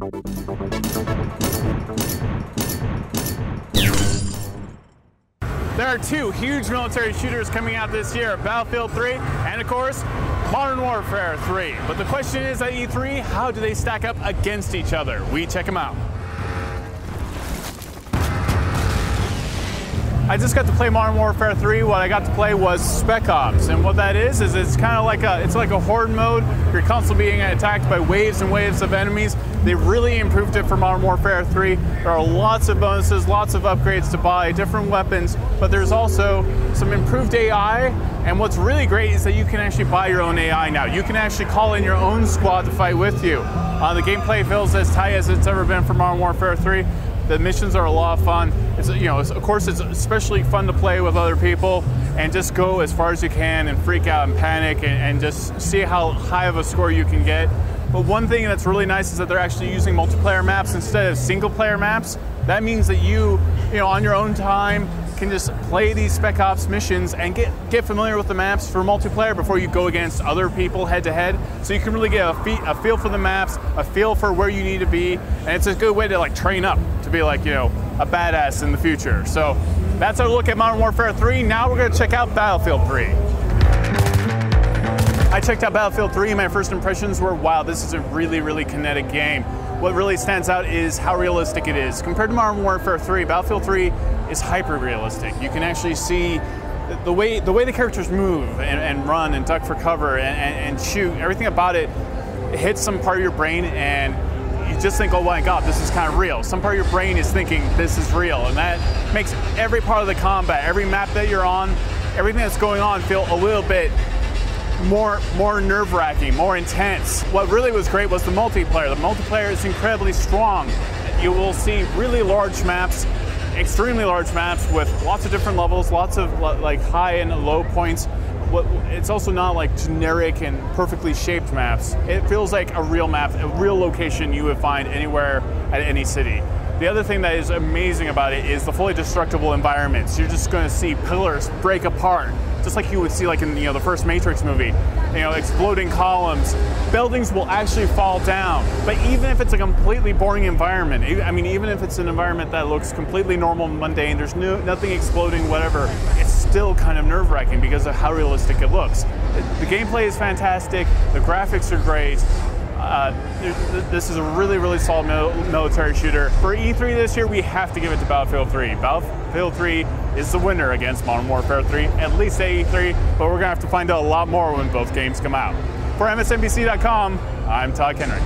There are two huge military shooters coming out this year, Battlefield 3 and, of course, Modern Warfare 3. But the question is at E3, how do they stack up against each other? We check them out. I just got to play Modern Warfare 3. What I got to play was Spec Ops, and what that is it's kind of like a horde mode. You're constantly being attacked by waves and waves of enemies. They really improved it for Modern Warfare 3. There are lots of bonuses, lots of upgrades to buy, different weapons, but there's also some improved AI, and what's really great is that you can actually buy your own AI now. You can actually call in your own squad to fight with you. The gameplay feels as tight as it's ever been for Modern Warfare 3. The missions are a lot of fun. Of course, it's especially fun to play with other people and just go as far as you can and freak out and panic and just see how high of a score you can get. But one thing that's really nice is that they're actually using multiplayer maps instead of single player maps. That means that you on your own time can just play these Spec Ops missions and get familiar with the maps for multiplayer before you go against other people head to head. So you can really get a feel for the maps, a feel for where you need to be, and it's a good way to train up to be a badass in the future. So that's our look at Modern Warfare 3. Now we're going to check out Battlefield 3. I checked out Battlefield 3 and my first impressions were, wow, this is a really, really kinetic game. What really stands out is how realistic it is. Compared to Modern Warfare 3, Battlefield 3 is hyper-realistic. You can actually see the way the characters move and run and duck for cover and shoot. Everything about it hits some part of your brain and you just think, oh my God, this is kind of real. Some part of your brain is thinking this is real, and that makes every part of the combat, every map that you're on, everything that's going on feel a little bit more nerve-wracking, more intense. What really was great was the multiplayer. The multiplayer is incredibly strong. You will see really large maps, extremely large maps with lots of different levels, lots of high and low points. It's also not generic and perfectly shaped maps. It feels like a real map, a real location you would find anywhere at any city. The other thing that is amazing about it is the fully destructible environments. You're just going to see pillars break apart, just like you would see in the first Matrix movie. Exploding columns. Buildings will actually fall down. But even if it's a completely boring environment, even if it's an environment that looks completely normal and mundane, there's nothing exploding, whatever, it's still kind of nerve-wracking because of how realistic it looks. The gameplay is fantastic. The graphics are great. This is a really, really solid military shooter. For E3 this year, we have to give it to Battlefield 3. Battlefield 3 is the winner against Modern Warfare 3, at least at E3, but we're going to have to find out a lot more when both games come out. For MSNBC.com, I'm Todd Kenrick.